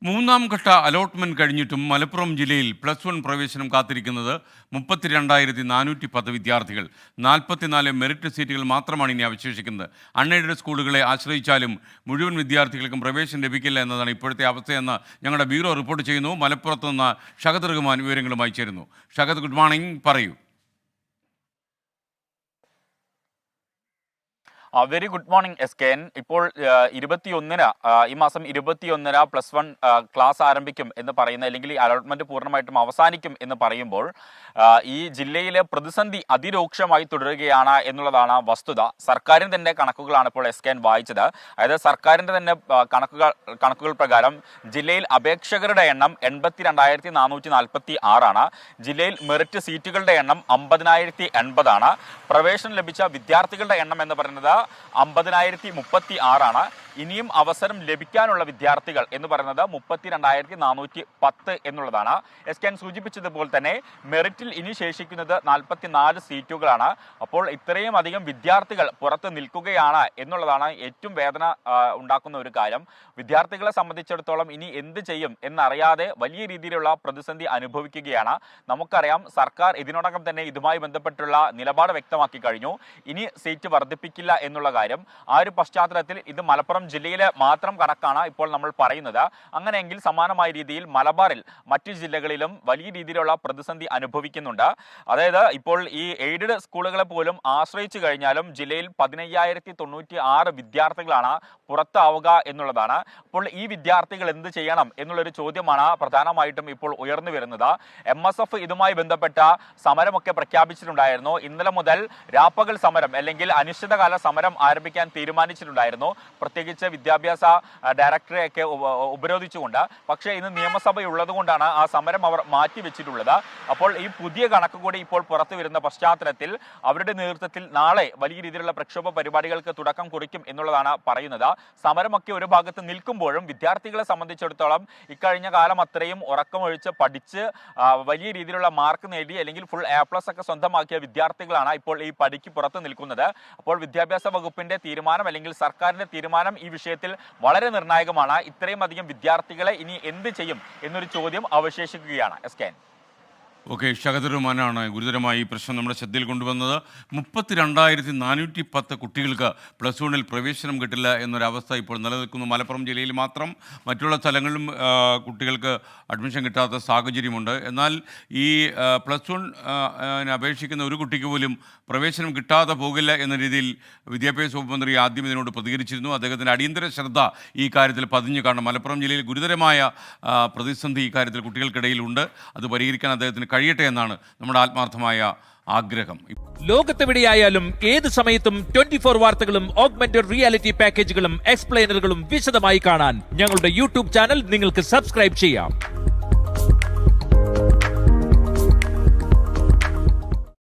മൂന്നാം ഘട്ട അലോട്ട്മെന്റ് കഴിഞ്ഞിട്ടും മലപ്പുറം ജില്ലയിൽ +1 പ്രവേശനം കാത്തിരിക്കുന്നത് 32,410 വിദ്യാർത്ഥികൾ. 44 മെറിറ്റ് സീറ്റുകൾ മാത്രമാണ് ഇനി അവശേഷിക്കുന്നത്. അൺഎയ്ഡഡ് സ്കൂളുകളെ ആശ്രയിച്ചാലും മുഴുവൻ വിദ്യാർത്ഥികൾക്കും പ്രവേശനം ലഭിക്കില്ല എന്നതാണ് ഇപ്പോഴത്തെ അവസ്ഥയെന്ന് ഞങ്ങളുടെ ബ്യൂറോ റിപ്പോർട്ട് ചെയ്യുന്നു. മലപ്പുറത്ത് നിന്ന് ഷഹദ് റഹ്മാൻ വിവരങ്ങളുമായി ചേരുന്നു. ഷഹദ്, ഗുഡ് മോർണിംഗ്, പറയൂ. Very good morning SKN. ഇപ്പോൾ 21-ന് ഈ മാസം 21-ന് +1 ക്ലാസ് ആരംഭിക്കും എന്ന് പറയുന്ന, അല്ലെങ്കിൽ ഈ അലോട്ട്മെന്റ് പൂർണ്ണമായിട്ടും അവസാനിക്കും എന്ന് പറയുമ്പോൾ ഈ ജില്ലയിലെ പ്രതിസന്ധി അതിരൂക്ഷമായി തുടരുകയാണ് എന്നുള്ളതാണ് വസ്തുത. സർക്കാരിന് തന്നെ കണക്കുകളാണ് ഇപ്പോൾ SKN വായിച്ചത്. അതായത് സർക്കാരിൻ്റെ തന്നെ കണക്കുകൾ പ്രകാരം ജില്ലയിൽ അപേക്ഷകരുടെ എണ്ണം 82,446 ജില്ലയിൽ മെറിറ്റ് സീറ്റുകളുടെ എണ്ണം 50,080 പ്രവേശനം ലഭിച്ച വിദ്യാർത്ഥികളുടെ എണ്ണം എന്ന് പറയുന്നത് 50,036 ഇനിയും അവസരം ലഭിക്കാനുള്ള വിദ്യാർത്ഥികൾ എന്ന് പറയുന്നത് 32,410 എന്നുള്ളതാണ്. SKN സൂചിപ്പിച്ചതുപോലെ തന്നെ മെറിറ്റിൽ ഇനി ശേഷിക്കുന്നത് 44 സീറ്റുകളാണ്. അപ്പോൾ ഇത്രയും അധികം വിദ്യാർത്ഥികൾ പുറത്ത് നിൽക്കുകയാണ് എന്നുള്ളതാണ് ഏറ്റവും വേദന ഉണ്ടാക്കുന്ന ഒരു കാര്യം. വിദ്യാർത്ഥികളെ സംബന്ധിച്ചിടത്തോളം ഇനി എന്ത് ചെയ്യും എന്നറിയാതെ വലിയ രീതിയിലുള്ള പ്രതിസന്ധി അനുഭവിക്കുകയാണ്. നമുക്കറിയാം, സർക്കാർ ഇതിനോടകം തന്നെ ഇതുമായി ബന്ധപ്പെട്ടുള്ള നിലപാട് വ്യക്തമാക്കി കഴിഞ്ഞു. ഇനി സീറ്റ് വർദ്ധിപ്പിക്കില്ല എന്നുള്ള കാര്യം. ആ ഒരു പശ്ചാത്തലത്തിൽ ഇത് മലപ്പുറം ജില്ലയിലെ മാത്രം കണക്കാണ് ഇപ്പോൾ നമ്മൾ പറയുന്നത്. അങ്ങനെയെങ്കിൽ സമാനമായ രീതിയിൽ മലബാറിൽ മറ്റു ജില്ലകളിലും വലിയ രീതിയിലുള്ള പ്രതിസന്ധി അനുഭവിക്കുന്നുണ്ട്. അതായത് ഇപ്പോൾ ഈ എയ്ഡഡ് സ്കൂളുകളെ പോലും ആശ്രയിച്ചു കഴിഞ്ഞാലും ജില്ലയിൽ 15,096 വിദ്യാർത്ഥികളാണ് പുറത്താവുക എന്നുള്ളതാണ്. അപ്പോൾ ഈ വിദ്യാർത്ഥികൾ എന്ത് ചെയ്യണം എന്നുള്ളൊരു ചോദ്യമാണ് പ്രധാനമായിട്ടും ഇപ്പോൾ ഉയർന്നു വരുന്നത്. MSF ഇതുമായി ബന്ധപ്പെട്ട സമരമൊക്കെ പ്രഖ്യാപിച്ചിട്ടുണ്ടായിരുന്നു. ഇന്നലെ മുതൽ രാപ്പകൽ സമരം അല്ലെങ്കിൽ അനിശ്ചിതകാല സമരം ആരംഭിക്കാൻ തീരുമാനിച്ചിട്ടുണ്ടായിരുന്നു, പ്രത്യേകിച്ച് വിദ്യാഭ്യാസ ഡയറക്ടറെയൊക്കെ ഉപരോധിച്ചുകൊണ്ട്. പക്ഷേ ഇന്ന് നിയമസഭയുള്ളത് കൊണ്ടാണ് ആ സമരം അവർ മാറ്റിവെച്ചിട്ടുള്ളത്. അപ്പോൾ ഈ പുതിയ കണക്ക് കൂടി ഇപ്പോൾ പുറത്തു വരുന്ന പശ്ചാത്തലത്തിൽ അവരുടെ നേതൃത്വത്തിൽ നാളെ വലിയ രീതിയിലുള്ള പ്രക്ഷോഭ പരിപാടികൾക്ക് തുടക്കം കുറിക്കും എന്നുള്ളതാണ് പറയുന്നത്. സമരമൊക്കെ ഒരു ഭാഗത്ത് നിൽക്കുമ്പോഴും വിദ്യാർത്ഥികളെ സംബന്ധിച്ചിടത്തോളം ഇക്കഴിഞ്ഞ കാലം അത്രയും ഉറക്കമൊഴിച്ച് പഠിച്ച് വലിയ രീതിയിലുള്ള മാർക്ക് നേടി അല്ലെങ്കിൽ ഫുൾ A+ ഒക്കെ സ്വന്തമാക്കിയ വിദ്യാർത്ഥികളാണ് ഇപ്പോൾ ഈ പടിക്ക് പുറത്ത് നിൽക്കുന്നത്. അപ്പോൾ വിദ്യാഭ്യാസ വകുപ്പിന്റെ തീരുമാനം അല്ലെങ്കിൽ സർക്കാരിന്റെ തീരുമാനം ഈ വിഷയത്തിൽ വളരെ നിർണായകമാണ്. ഇത്രയും അധികം വിദ്യാർത്ഥികളെ ഇനി എന്ത് ചെയ്യും എന്നൊരു ചോദ്യം അവശേഷിക്കുകയാണ്. SKN. ഓക്കെ, ഷഹദ് റഹ്മാനാണ് ഗുരുതരമായി ഈ പ്രശ്നം നമ്മുടെ ശ്രദ്ധയിൽ കൊണ്ടുവന്നത്. 32,410 കുട്ടികൾക്ക് +1 പ്രവേശനം കിട്ടില്ല എന്നൊരവസ്ഥ ഇപ്പോൾ നിലനിൽക്കുന്നു. മലപ്പുറം ജില്ലയിൽ മാത്രം, മറ്റുള്ള സ്ഥലങ്ങളിലും കുട്ടികൾക്ക് അഡ്മിഷൻ കിട്ടാത്ത സാഹചര്യമുണ്ട്. എന്നാൽ ഈ +1 അപേക്ഷിക്കുന്ന ഒരു കുട്ടിക്ക് പോലും പ്രവേശനം കിട്ടാതെ പോകില്ല എന്ന രീതിയിൽ വിദ്യാഭ്യാസ വകുപ്പ് മന്ത്രി ആദ്യം ഇതിനോട് പ്രതികരിച്ചിരുന്നു. അദ്ദേഹത്തിൻ്റെ അടിയന്തര ശ്രദ്ധ ഈ കാര്യത്തിൽ പതിഞ്ഞു. കാരണം മലപ്പുറം ജില്ലയിൽ ഗുരുതരമായ പ്രതിസന്ധി ഈ കാര്യത്തിൽ കുട്ടികൾക്കിടയിലുണ്ട്. അത് പരിഹരിക്കാൻ അദ്ദേഹത്തിന് കഴിയട്ടെ എന്നാണ് നമ്മുടെ ആത്മാർത്ഥമായ ആഗ്രഹം. ലോകത്തെവിടെയായാലും ഏത് സമയത്തും 24 വാർത്തകളും ഓഗ്മെന്റഡ് റിയാലിറ്റി പാക്കേജുകളും എക്സ്പ്ലെയിനറുകളും വിശദമായി കാണാൻ ഞങ്ങളുടെ YouTube ചാനൽ നിങ്ങൾക്ക് സബ്സ്ക്രൈബ് ചെയ്യാം.